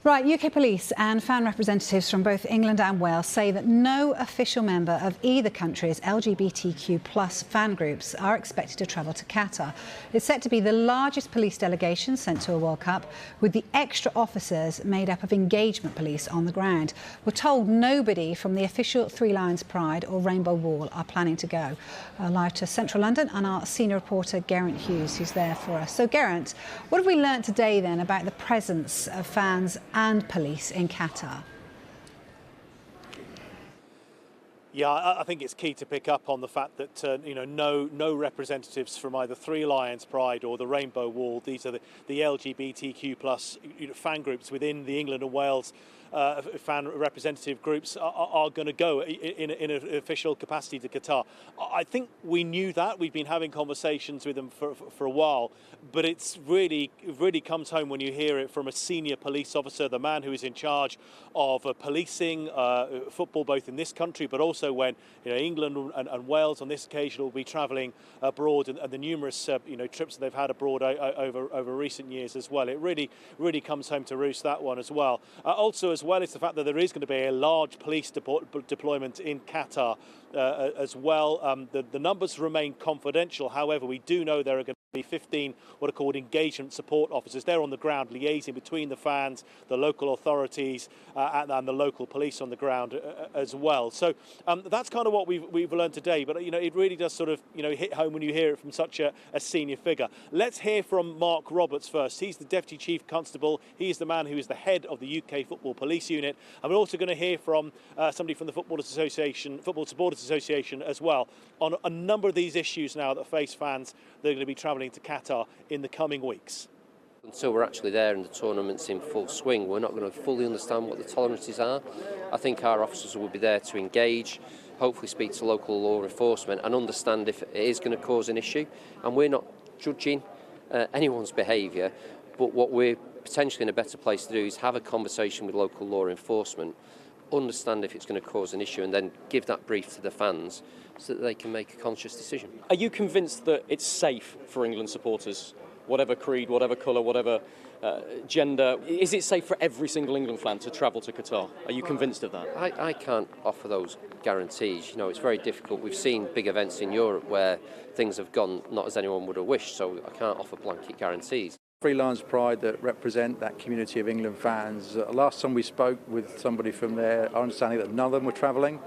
Right, UK police and fan representatives from both England and Wales say that no official member of either country's LGBTQ+ fan groups are expected to travel to Qatar. It's set to be the largest police delegation sent to a World Cup, with the extra officers made up of engagement police on the ground. We're told nobody from the official Three Lions Pride or Rainbow Wall are planning to go. Live to Central London, and our senior reporter Geraint Hughes, who's there for us. So Geraint, what have we learnt today then about the presence of fans and police in Qatar? Yeah, I think it's key to pick up on the fact that no representatives from either Three Lions Pride or the Rainbow Wall. These are the LGBTQ+ fan groups within the England and Wales fan representative groups are going to go in an official capacity to Qatar. I think we knew that. We've been having conversations with them for a while, but it really comes home when you hear it from a senior police officer, the man who is in charge of policing football both in this country, but also when England and Wales on this occasion will be travelling abroad, and the numerous trips that they've had abroad over recent years as well. It really comes home to roost, that one as well. Also as well, it's the fact that there is going to be a large police deployment in Qatar as well. The numbers remain confidential. However, we do know there are going to be 15 what are called engagement support officers. They're on the ground liaising between the fans, the local authorities and the local police on the ground as well. So that's kind of what we've learned today. But it really does sort of hit home when you hear it from such a senior figure. Let's hear from Mark Roberts first. He's the Deputy Chief Constable. He's the man who is the head of the UK Football Police Unit. And we're also going to hear from somebody from the Football Supporters Association as well on a number of these issues now that face fans that are going to be travelling to Qatar in the coming weeks. Until we're actually there and the tournament's in full swing, we're not going to fully understand what the tolerances are. I think our officers will be there to engage, hopefully speak to local law enforcement and understand if it is going to cause an issue. And we're not judging anyone's behaviour, but what we're potentially in a better place to do is have a conversation with local law enforcement, understand if it's going to cause an issue, and then give that brief to the fans so that they can make a conscious decision. Are you convinced that it's safe for England supporters, whatever creed, whatever colour, whatever gender? Is it safe for every single England fan to travel to Qatar? Are you convinced of that? I can't offer those guarantees. It's very difficult. We've seen big events in Europe where things have gone not as anyone would have wished, so I can't offer blanket guarantees. Three Lions Pride that represent that community of England fans. Last time we spoke with somebody from there, our understanding that none of them were travelling,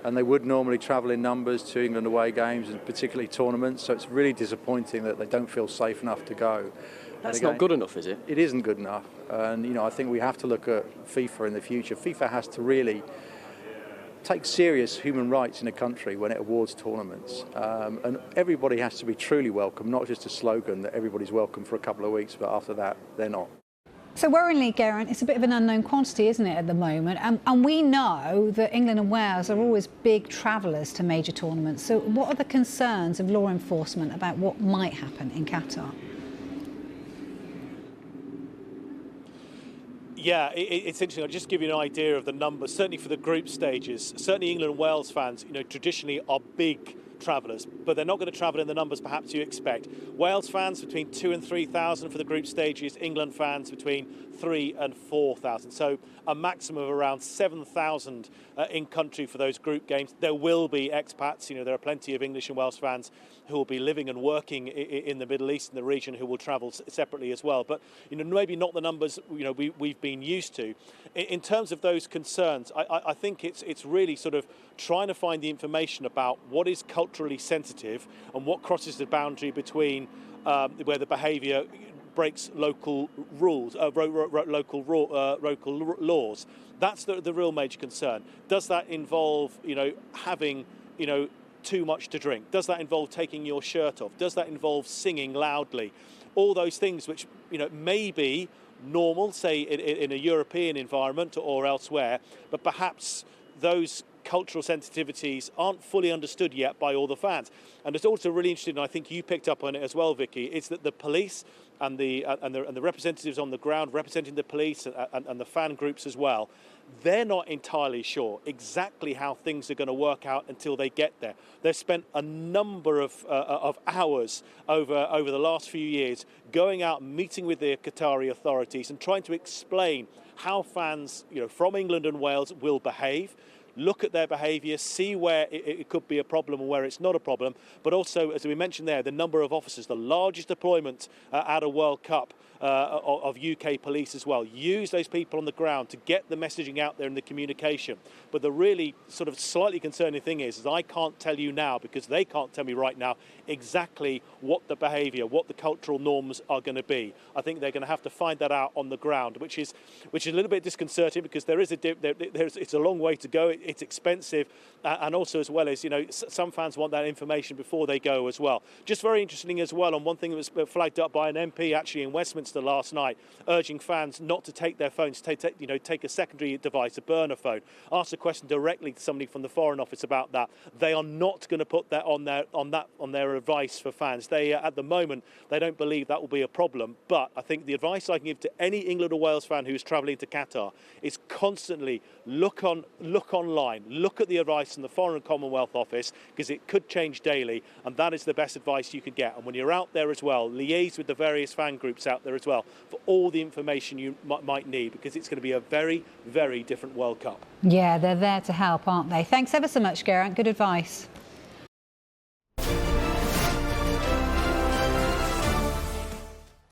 and they would normally travel in numbers to England away games and particularly tournaments, so it's really disappointing that they don't feel safe enough to go. That's not good enough, is it? It isn't good enough, and I think we have to look at FIFA in the future. FIFA has to really take serious human rights in a country when it awards tournaments, and everybody has to be truly welcome, not just a slogan that everybody's welcome for a couple of weeks, but after that they're not. So worryingly, Geraint, it's a bit of an unknown quantity, isn't it, at the moment? And we know that England and Wales are always big travellers to major tournaments. So what are the concerns of law enforcement about what might happen in Qatar? Yeah, it's interesting. I'll just give you an idea of the numbers. Certainly for the group stages, certainly England and Wales fans, traditionally are big travellers, but they're not going to travel in the numbers perhaps you expect. Wales fans between 2,000 and 3,000 for the group stages, England fans between 3,000 and 4,000. So a maximum of around 7,000 in country for those group games. There will be expats. There are plenty of English and Welsh fans who will be living and working in the Middle East and the region who will travel separately as well. But maybe not the numbers we've been used to. In terms of those concerns, I think it's really sort of trying to find the information about what is culturally sensitive and what crosses the boundary between where the behaviour breaks local rules, local laws. That's the real major concern. Does that involve, having, too much to drink? Does that involve taking your shirt off? Does that involve singing loudly? All those things which, may be normal, say in a European environment or elsewhere, but perhaps those cultural sensitivities aren't fully understood yet by all the fans. And it's also really interesting, and I think you picked up on it as well, Vicky, is that the police and the representatives on the ground representing the police and the fan groups as well they're not entirely sure exactly how things are going to work out until they get there. They've spent a number of hours over the last few years going out and meeting with the Qatari authorities and trying to explain how fans, from England and Wales will behave, look at their behaviour, see where it could be a problem and where it's not a problem, but also, as we mentioned there, the number of officers, the largest deployment at a World Cup of UK police as well. Use those people on the ground to get the messaging out there and the communication. But the really sort of slightly concerning thing is I can't tell you now, because they can't tell me right now exactly what the behaviour, what the cultural norms are going to be. I think they're going to have to find that out on the ground, which is a little bit disconcerting, because it's a long way to go. It's expensive, and also as well as some fans want that information before they go as well. Just very interesting as well, and one thing that was flagged up by an MP actually in Westminster last night, urging fans not to take their phones, take a secondary device, a burner phone. Asked a question directly to somebody from the Foreign Office about that. They are not going to put that on their advice for fans. They at the moment they don't believe that will be a problem. But I think the advice I can give to any England or Wales fan who is travelling to Qatar is constantly look online, look at the advice from the Foreign and Commonwealth Office, because it could change daily, and that is the best advice you could get. And when you're out there as well, liaise with the various fan groups out there as well for all the information you might need, because it's going to be a very, very different World Cup. Yeah, they're there to help, aren't they? Thanks ever so much, Geraint. Good advice.